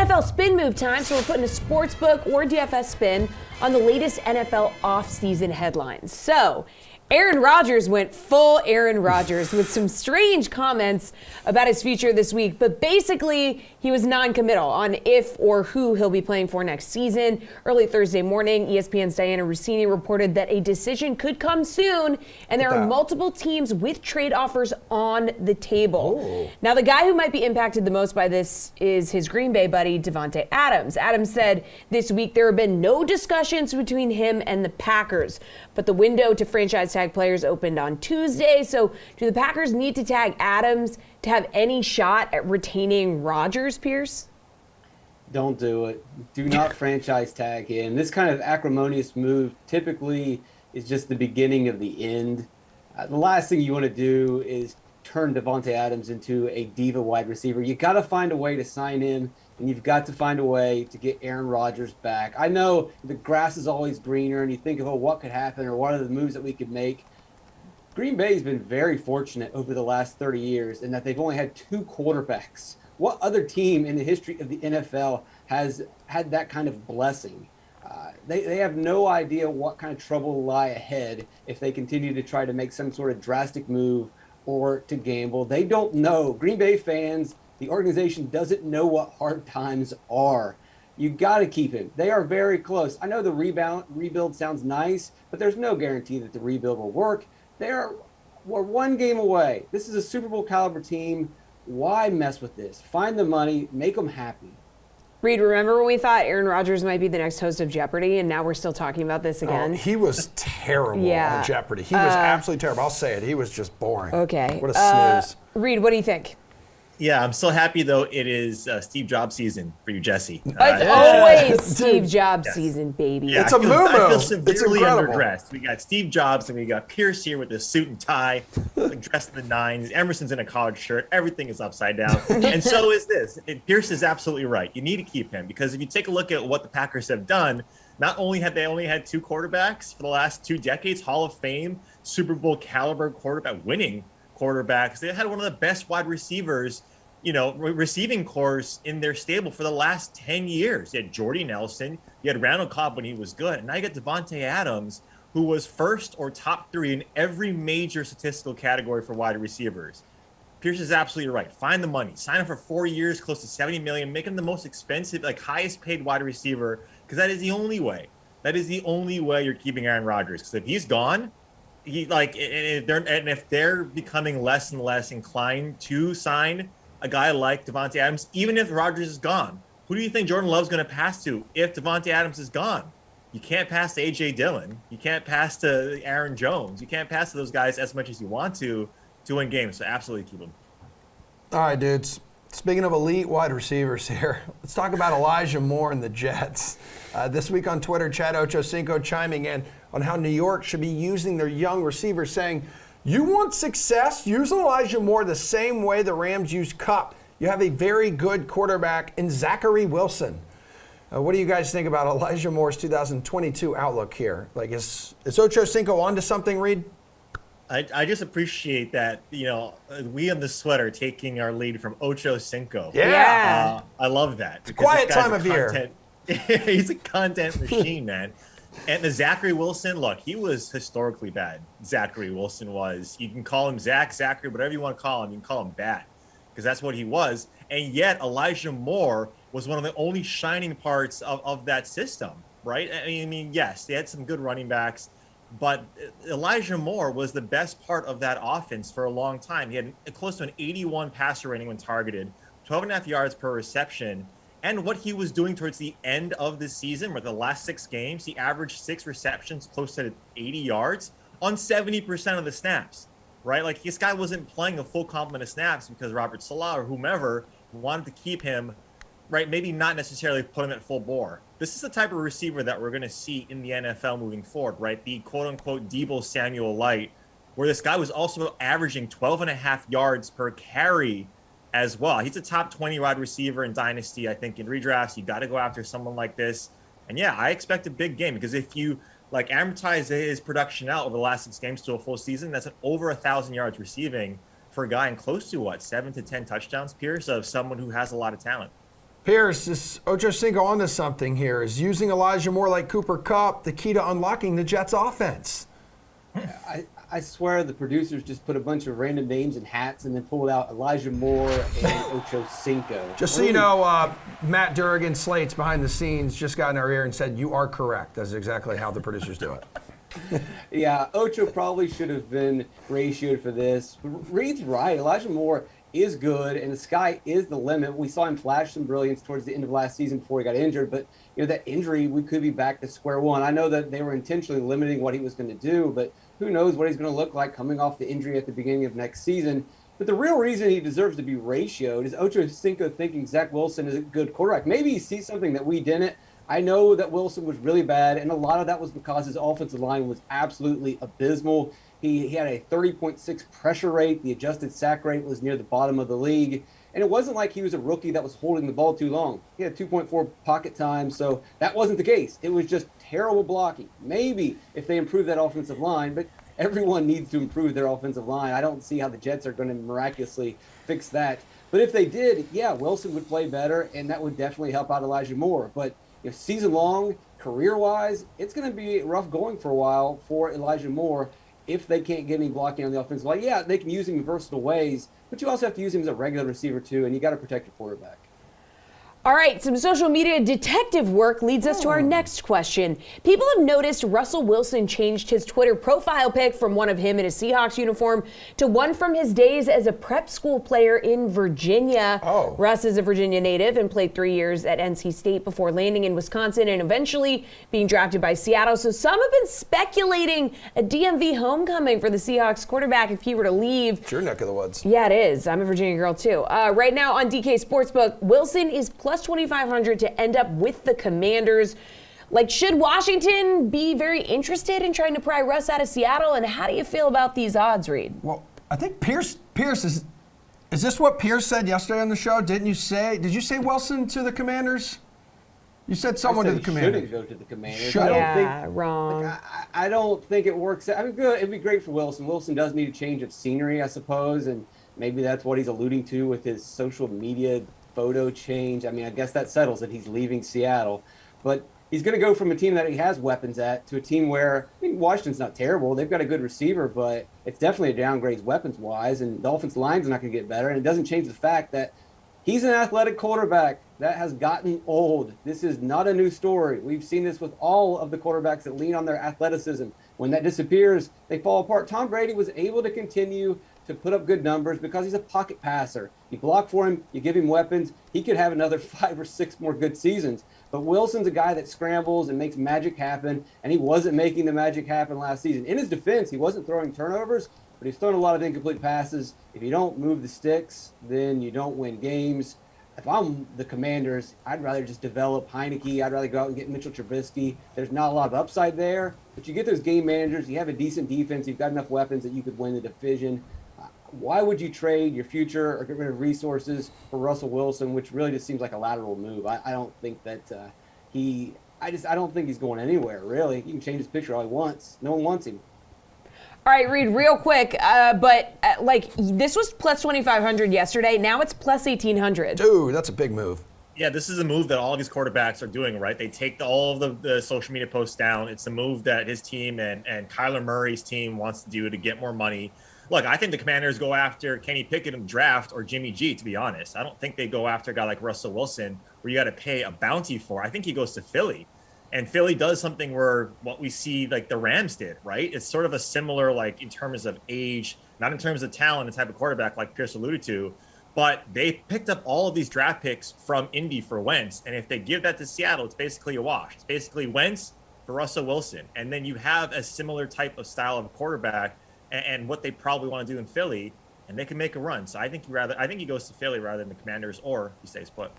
NFL spin move time, so we're putting a Sportsbook or DFS spin on the latest NFL offseason headlines. So, Aaron Rodgers went full Aaron Rodgers with some strange comments about his future this week, but basically he was non-committal on if or who he'll be playing for next season. Early Thursday morning, ESPN's Diana Rossini reported that a decision could come soon, and there are multiple teams with trade offers on the table. Now, the guy who might be impacted the most by this is his Green Bay buddy, Davante Adams. Adams said this week there have been no discussions between him and the Packers, but the window to franchise tag players opened on Tuesday. So do the Packers need to tag Adams to have any shot at retaining Rodgers, Pearce? Don't do it. Do not franchise tag him. This kind of acrimonious move typically is just the beginning of the end. The last thing you want to do is turn Davante Adams into a diva wide receiver. You got to find a way to sign him, and you've got to find a way to get Aaron Rodgers back. I know the grass is always greener, and you think of, what could happen or what are the moves that we could make. Green Bay's been very fortunate over the last 30 years in that they've only had two quarterbacks. What other team in the history of the NFL has had that kind of blessing? They have no idea what kind of trouble will lie ahead if they continue to try to make some sort of drastic move or to gamble. They don't know. Green Bay fans, the organization doesn't know what hard times are. You got to keep him. They are very close. I know the rebuild sounds nice, but there's no guarantee that the rebuild will work. We're one game away. This is a Super Bowl caliber team. Why mess with this? Find the money, make them happy. Reid, remember when we thought Aaron Rodgers might be the next host of Jeopardy, and now we're still talking about this again? Oh, he was terrible on Jeopardy. He was absolutely terrible. I'll say it. He was just boring. Okay. What a snooze. Reid, what do you think? Yeah, I'm so happy, though, it is Steve Jobs season for you, Jesse. It's always Steve Jobs season, baby. Yeah, it's a moo-moo. I feel severely underdressed. We got Steve Jobs, and we got Pearce here with a suit and tie, dressed in the nines. Emerson's in a collared shirt. Everything is upside down. And so is this. And Pearce is absolutely right. You need to keep him, because if you take a look at what the Packers have done, not only have they only had two quarterbacks for the last 2 decades, Hall of Fame, Super Bowl caliber quarterback, winning quarterbacks, they had one of the best wide receivers, receiving cores in their stable for the last 10 years. You had Jordy Nelson, you had Randall Cobb when he was good, and now you got Davante Adams, who was first or top 3 in every major statistical category for wide receivers. Pearce is absolutely right. Find the money. Sign him for 4 years, close to $70 million. Make him the most expensive, highest paid wide receiver, because that is the only way. That is the only way you're keeping Aaron Rodgers. Because if he's gone, if they're becoming less and less inclined to sign a guy like Davante Adams, even if Rodgers is gone, who do you think Jordan Love's going to pass to if Davante Adams is gone? You can't pass to A.J. Dillon. You can't pass to Aaron Jones. You can't pass to those guys as much as you want to win games. So absolutely keep them. All right, dudes. Speaking of elite wide receivers here, let's talk about Elijah Moore and the Jets. This week on Twitter, Chad Ochocinco chiming in on how New York should be using their young receivers, saying, you want success? Use Elijah Moore the same way the Rams use Kupp. You have a very good quarterback in Zachary Wilson. What do you guys think about Elijah Moore's 2022 outlook here? Is Ochocinco onto something, Reid? I just appreciate that, we on the sweater taking our lead from Ochocinco. Yeah. I love that. It's a quiet time of year. He's a content machine, man. And the Zachary Wilson, look, he was historically bad. Zachary Wilson was. You can call him Zachary, whatever you want to call him. You can call him bad, because that's what he was. And yet Elijah Moore was one of the only shining parts of that system, right? I mean, yes, they had some good running backs, but Elijah Moore was the best part of that offense for a long time. He had close to an 81 passer rating when targeted, 12.5 yards per reception. And what he was doing towards the end of the season, with the last 6 games, he averaged 6 receptions, close to 80 yards on 70% of the snaps, right? This guy wasn't playing a full complement of snaps because Robert Saleh or whomever wanted to keep him, right? Maybe not necessarily put him at full bore. This is the type of receiver that we're going to see in the NFL moving forward, right? The quote-unquote Deebo Samuel light, where this guy was also averaging 12.5 yards per carry as well. He's a top 20 wide receiver in Dynasty. I think in redrafts, you got to go after someone like this. And yeah, I expect a big game, because if you amortize his production out over the last 6 games to a full season, that's over 1,000 yards receiving for a guy in close to 7 to 10 touchdowns, Pearce, of someone who has a lot of talent. Pearce, is Ocho Cinco onto something here? Is using Elijah Moore like Cooper Kupp the key to unlocking the Jets' offense? I swear the producers just put a bunch of random names and hats and then pulled out Elijah Moore and Ocho Cinco. Just so you know, Matt Durgan, Slate's behind the scenes, just got in our ear and said, you are correct. That's exactly how the producers do it. Yeah, Ocho probably should have been ratioed for this. Reid's right. Elijah Moore is good, and the sky is the limit. We saw him flash some brilliance towards the end of last season before he got injured, but that injury, we could be back to square one. I know that they were intentionally limiting what he was going to do, but who knows what he's going to look like coming off the injury at the beginning of next season. But the real reason he deserves to be ratioed is Ocho Cinco thinking Zach Wilson is a good quarterback. Maybe he sees something that we didn't. I know that Wilson was really bad, and a lot of that was because his offensive line was absolutely abysmal. He had a 30.6 pressure rate. The adjusted sack rate was near the bottom of the league. And it wasn't like he was a rookie that was holding the ball too long. He had 2.4 pocket time, so that wasn't the case. It was just terrible blocking. Maybe if they improve that offensive line, but everyone needs to improve their offensive line. I don't see how the Jets are going to miraculously fix that. But if they did, yeah, Wilson would play better, and that would definitely help out Elijah Moore. But season long, career-wise, it's going to be rough going for a while for Elijah Moore if they can't get any blocking on the offensive line. Yeah, they can use him in versatile ways, but you also have to use him as a regular receiver too, and you got to protect your quarterback. All right, some social media detective work leads us to our next question. People have noticed Russell Wilson changed his Twitter profile pic from one of him in a Seahawks uniform to one from his days as a prep school player in Virginia. Oh. Russ is a Virginia native and played 3 years at NC State before landing in Wisconsin and eventually being drafted by Seattle. So some have been speculating a DMV homecoming for the Seahawks quarterback if he were to leave. It's your neck of the woods. Yeah, it is. I'm a Virginia girl, too. Right now on DK Sportsbook, Wilson is plus 2,500 to end up with the Commanders. Like, should Washington be very interested in trying to pry Russ out of Seattle? And how do you feel about these odds, Reid? Well, I think Pearce is this what Pearce said yesterday on the show? Did you say Wilson to the Commanders? You said someone to the Commanders. Shouldn't go to the Commanders. Wrong. I don't think it works. I mean, good. It'd be great for Wilson. Wilson does need a change of scenery, I suppose, and maybe that's what he's alluding to with his social media photo change. I mean, I guess that settles it. He's leaving Seattle, but he's going to go from a team that he has weapons at to a team where, I mean, Washington's not terrible. They've got a good receiver, but it's definitely a downgrade weapons-wise, and the offensive line's not going to get better, and it doesn't change the fact that he's an athletic quarterback that has gotten old. This is not a new story. We've seen this with all of the quarterbacks that lean on their athleticism. When that disappears, they fall apart. Tom Brady was able to continue to put up good numbers because he's a pocket passer. You block for him, you give him weapons, he could have another 5 or 6 more good seasons. But Wilson's a guy that scrambles and makes magic happen, and he wasn't making the magic happen last season. In his defense, he wasn't throwing turnovers, but he's throwing a lot of incomplete passes. If you don't move the sticks, then you don't win games. If I'm the Commanders, I'd rather just develop Heineke. I'd rather go out and get Mitchell Trubisky. There's not a lot of upside there, but you get those game managers, you have a decent defense, you've got enough weapons that you could win the division. Why would you trade your future or get rid of resources for Russell Wilson, which really just seems like a lateral move? I don't think that I don't think he's going anywhere, really. You can change his picture all he wants. No one wants him. All right, Reid, real quick, this was plus 2,500 yesterday. Now it's plus 1,800. Dude, that's a big move. Yeah, this is a move that all of his quarterbacks are doing, right? They take all of the social media posts down. It's a move that his team and Kyler Murray's team wants to do to get more money. Look, I think the Commanders go after Kenny Pickett in the draft or Jimmy G, to be honest. I don't think they go after a guy like Russell Wilson where you got to pay a bounty for. I think he goes to Philly. And Philly does something where what we see like the Rams did, right? It's sort of a similar, like in terms of age, not in terms of talent, the type of quarterback like Pearce alluded to, but they picked up all of these draft picks from Indy for Wentz. And if they give that to Seattle, it's basically a wash. It's basically Wentz for Russell Wilson. And then you have a similar type of style of quarterback and what they probably want to do in Philly, and they can make a run. So I think he goes to Philly rather than the Commanders, or he stays put.